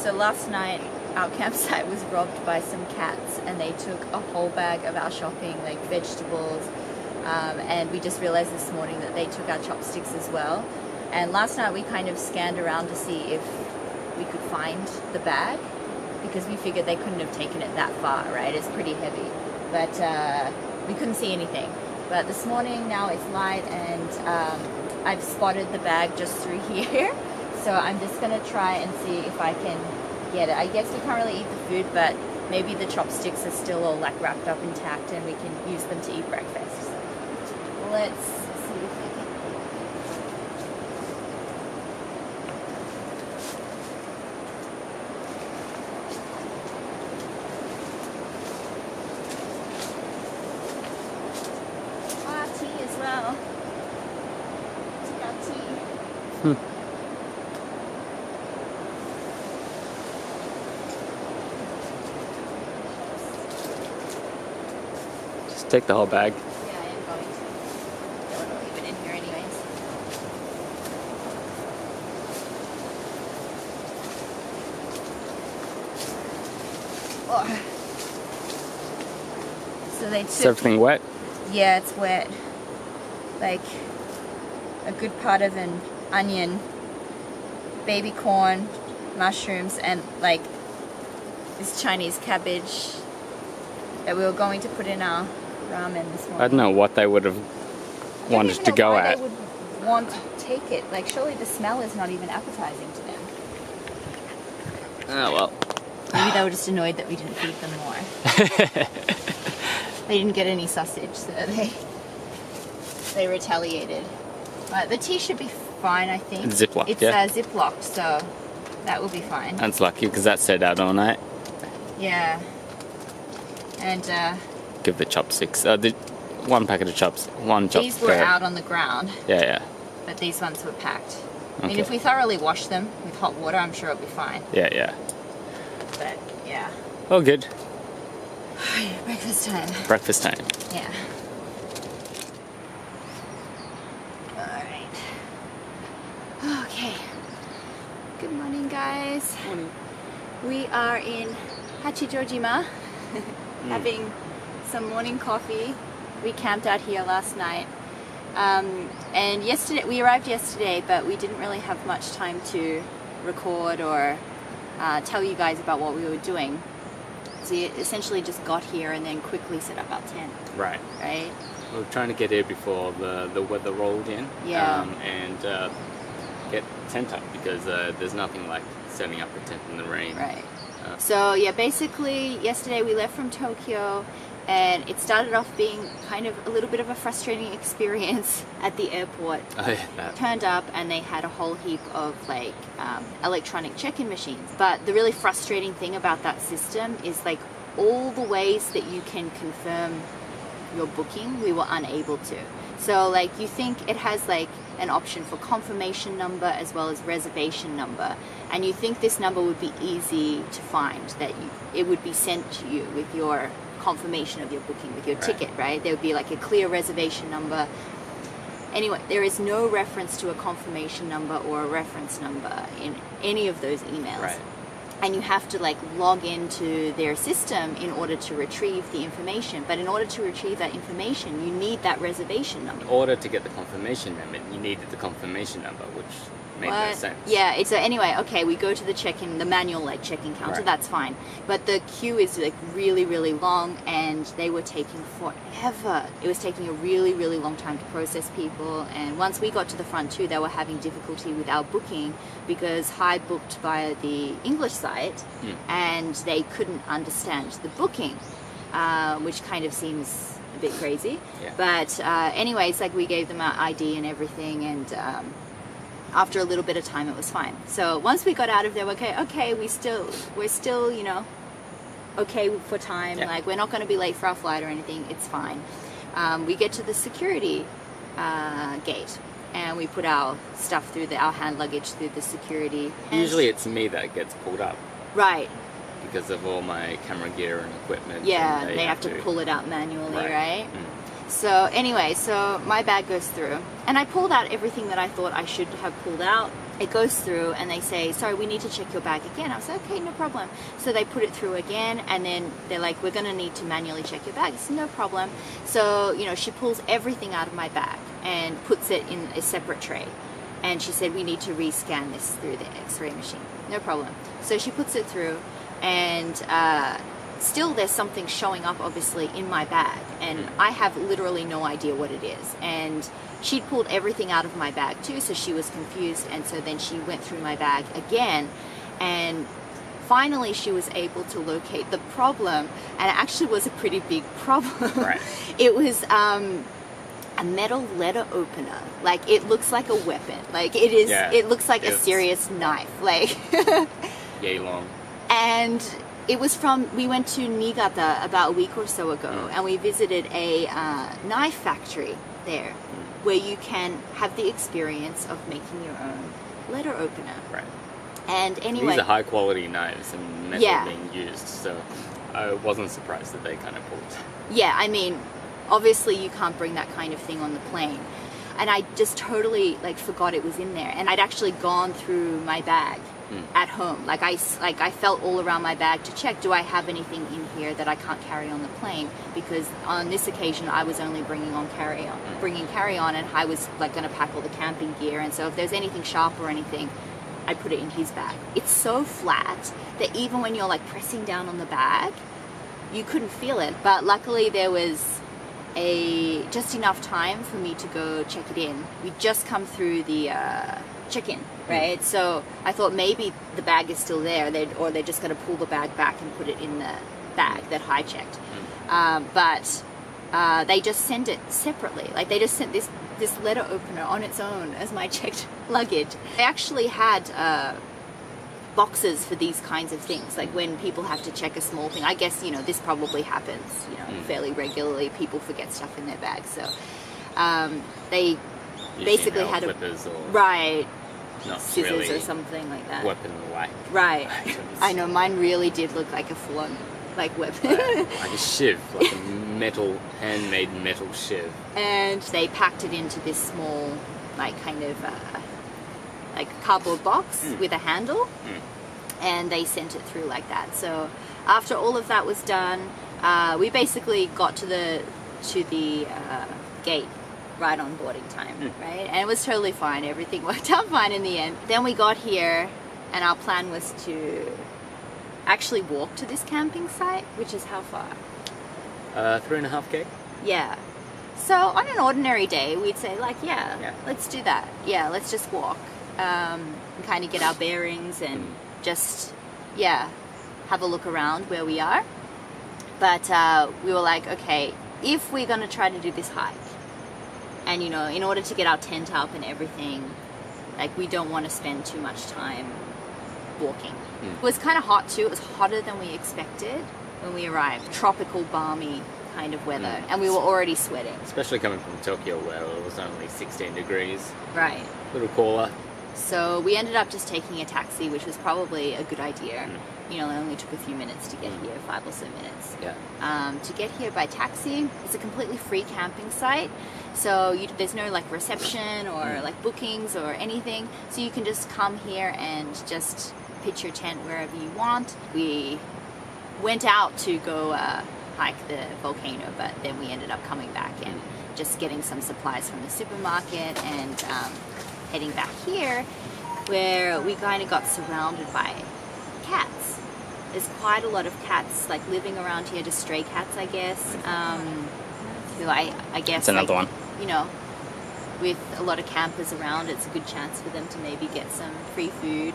So last night our campsite was robbed by some cats and they took a whole bag of our shopping, like vegetables, and we just realized this morning that they took our chopsticks as well. And last night we kind of scanned around to see if we could find the bag, because we figured they couldn't have taken it that far, right? It's pretty heavy, but we couldn't see anything. But this morning now it's light and I've spotted the bag just through here. So I'm just gonna try and see if I can get it. I guess we can't really eat the food, but maybe the chopsticks are still all like wrapped up intact and we can use them to eat breakfast. So let's see if we can. Ah, tea as well. Took out tea. Take the whole bag. Yeah, I am going to. Don't want to leave it in here anyways. Oh. So they took... Is everything wet? Yeah, it's wet. Like a good part of an onion, baby corn, mushrooms, and like this Chinese cabbage that we were going to put in our ramen this morning. I don't know what they would have wanted to go at. They would want to take it. Like, surely the smell is not even appetizing to them. Oh well. Maybe they were just annoyed that we didn't feed them more. They didn't get any sausage, so they retaliated. But the tea should be fine, I think. It's Ziploc, it's yeah. Ziplocked, so that will be fine. That's lucky because that stayed out all night. Yeah. And Give the chopsticks. One packet of one chop. these were out on the ground. Yeah, yeah. But these ones were packed. I mean, Okay. if we thoroughly wash them with hot water, I'm sure it'll be fine. Yeah, yeah. But yeah. Oh, good. Breakfast time. Breakfast time. Yeah. Alright. Okay. Good morning, guys. Morning. We are in Hachijo having some morning coffee. We camped out here last night. And yesterday, we arrived yesterday, but we didn't really have much time to record or tell you guys about what we were doing. So we essentially just got here and then quickly set up our tent. Right. Right? We were trying to get here before the weather rolled in. Yeah. And get tent up because there's nothing like setting up a tent in the rain. Right. So yeah, basically yesterday we left from Tokyo and it started off being kind of a little bit of a frustrating experience at the airport. Oh, yeah, that. Turned up and they had a whole heap of like electronic check-in machines. But the really frustrating thing about that system is like all the ways that you can confirm your booking, we were unable to. So like you think it has like an option for confirmation number as well as reservation number, and you think this number would be easy to find, that it would be sent to you with your confirmation of your booking, with your ticket, right? There would be like a clear reservation number. Anyway, there is no reference to a confirmation number or a reference number in any of those emails. Right. And you have to like log into their system in order to retrieve the information. But in order to retrieve that information, you need that reservation number. In order to get the confirmation number, you needed the confirmation number, which made no sense. Yeah, so anyway, okay, we go to the check-in, the manual like check-in counter, Right. that's fine. But the queue is like really, really long and they were taking forever. It was taking a really, really long time to process people. And once we got to the front too, they were having difficulty with our booking because Hai booked via the English site and they couldn't understand the booking, which kind of seems a bit crazy. Yeah. But anyways, like we gave them our ID and everything, and after a little bit of time it was fine. So once we got out of there, okay, we're still, you know, okay for time. Yeah. Like we're not going to be late for our flight or anything. It's fine. We get to the security gate and we put our stuff through our hand luggage through the security. And Usually it's me that gets pulled up right. because of all my camera gear and equipment. Yeah, and they have to pull it out manually, right? Mm. So anyway, so my bag goes through and I pulled out everything that I thought I should have pulled out. it goes through and they say, sorry, we need to check your bag again. I was like, okay, no problem. So they put it through again, and then they're like, we're going to need to manually check your bag. It's no problem. So, you know, she pulls everything out of my bag and puts it in a separate tray. And she said, we need to rescan this through the x-ray machine. No problem. So she puts it through, and still there's something showing up obviously in my bag, and I have literally no idea what it is. And she'd pulled everything out of my bag too, so she was confused, and so then she went through my bag again, and finally she was able to locate the problem, and it actually was a pretty big problem. Right. It was a metal letter opener. Like, it looks like a weapon. Like, it is, it looks like a serious knife. Like, yay long. And it was from, we went to Niigata about a week or so ago, and we visited a knife factory there, where you can have the experience of making your own letter opener. Right. And anyway, these are high quality knives and metal being used, so I wasn't surprised that they kind of pulled. Yeah, I mean, obviously you can't bring that kind of thing on the plane. And I just totally like forgot it was in there. And I'd actually gone through my bag at home. Like I felt all around my bag to check, do I have anything in here that I can't carry on the plane? Because on this occasion I was only bringing carry-on, and I was like going to pack all the camping gear. And so if there's anything sharp or anything, I put it in his bag. It's so flat that even when you're like pressing down on the bag, you couldn't feel it. But luckily there was just enough time for me to go check it in. We'd just come through the check-in, right? So I thought maybe the bag is still there, or they're just going to pull the bag back and put it in the bag that I checked. But they just sent it separately. Like, they just sent this letter opener on its own as my checked luggage. They actually had boxes for these kinds of things, like when people have to check a small thing. I guess, you know, this probably happens, you know, fairly regularly. People forget stuff in their bags, so they basically had clippers or right scissors really or something like that. Weapon-like. Right. Items. I know, mine really did look like a full-on like weapon. Like a shiv, like a handmade metal shiv. And they packed it into this small, like, kind of like cardboard box with a handle, and they sent it through like that. So after all of that was done, we basically got to the gate right on boarding time, right? And it was totally fine. Everything worked out fine in the end. Then we got here, and our plan was to actually walk to this camping site, which is how far? 3.5K? Yeah. So on an ordinary day, we'd say like, yeah, let's do that. Yeah, let's just walk. And kind of get our bearings and just, have a look around where we are. But we were like, okay, if we're going to try to do this hike, and, you know, in order to get our tent up and everything, like, we don't want to spend too much time walking. It was kind of hot too. It was hotter than we expected when we arrived. Tropical, balmy kind of weather. And we were already sweating. Especially coming from Tokyo, where it was only 16 degrees. Right. A little cooler. So we ended up just taking a taxi, which was probably a good idea. You know, it only took a few minutes to get here, 5 or so minutes. Yeah. To get here by taxi, it's a completely free camping site. So there's no like reception or like bookings or anything. So you can just come here and just pitch your tent wherever you want. We went out to go hike the volcano, but then we ended up coming back and just getting some supplies from the supermarket and heading back here, where we kind of got surrounded by cats. There's quite a lot of cats like living around here, just stray cats, I guess. Who I guess, it's another one. You know, with a lot of campers around, it's a good chance for them to maybe get some free food.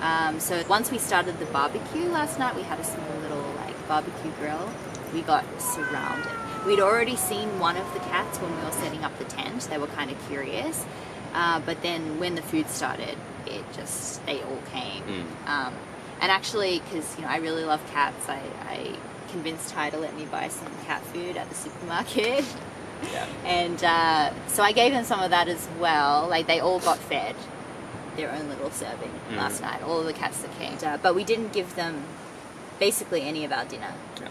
And so once we started the barbecue last night, we had a small little like barbecue grill. We got surrounded. We'd already seen one of the cats when we were setting up the tent. They were kind of curious. But then when the food started, they all came. And actually, because, you know, I really love cats, I convinced Ty to let me buy some cat food at the supermarket. Yeah. And so I gave them some of that as well. Like, they all got fed their own little serving last night, all of the cats that came. But we didn't give them basically any of our dinner. Yeah.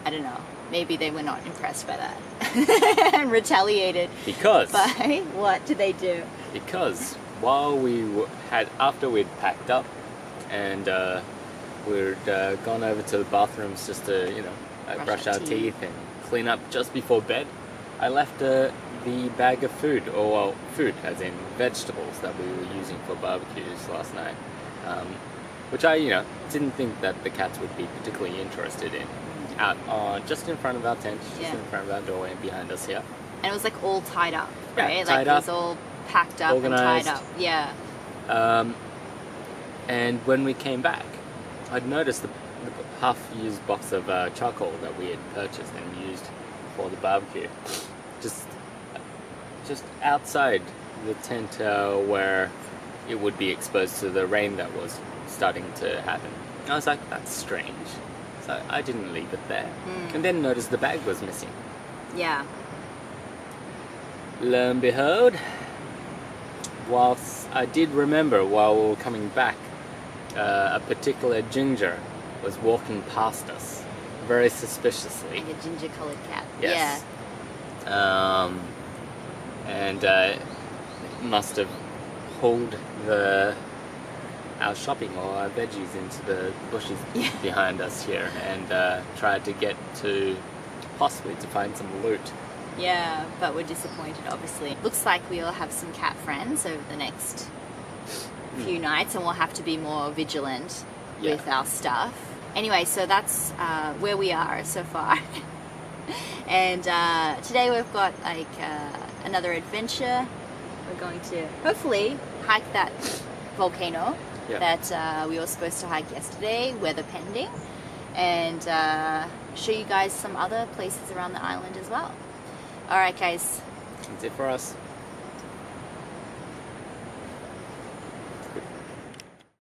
I don't know. Maybe they were not impressed by that and retaliated. Because By what did they do? Because while after we'd packed up and we'd gone over to the bathrooms just to brush our teeth and clean up just before bed, I left the bag of food, or well, food as in vegetables that we were using for barbecues last night, which I didn't think that the cats would be particularly interested in, out just in front of our tent, just in front of our doorway and behind us here. And it was like all tied up, right? Tied like up, it was all packed up organized. and tied up. Yeah. And when we came back, I'd noticed the half-used box of charcoal that we had purchased and used for the barbecue, just outside the tent where it would be exposed to the rain that was starting to happen. I was like, that's strange. So I didn't leave it there. And then noticed the bag was missing. Yeah. Lo and behold, whilst I did remember while we were coming back, a particular ginger was walking past us very suspiciously. Like a ginger-coloured cat. Yes. Yeah. And must have hauled our shopping or our veggies into the bushes behind us here and tried to get to possibly to find some loot. Yeah, but we're disappointed, obviously. Looks like we'll have some cat friends over the next few nights, and we'll have to be more vigilant with our stuff. Anyway, so that's where we are so far. And today we've got like another adventure. We're going to hopefully hike that volcano that we were supposed to hike yesterday, weather pending, and show you guys some other places around the island as well. Alright guys. That's it for us.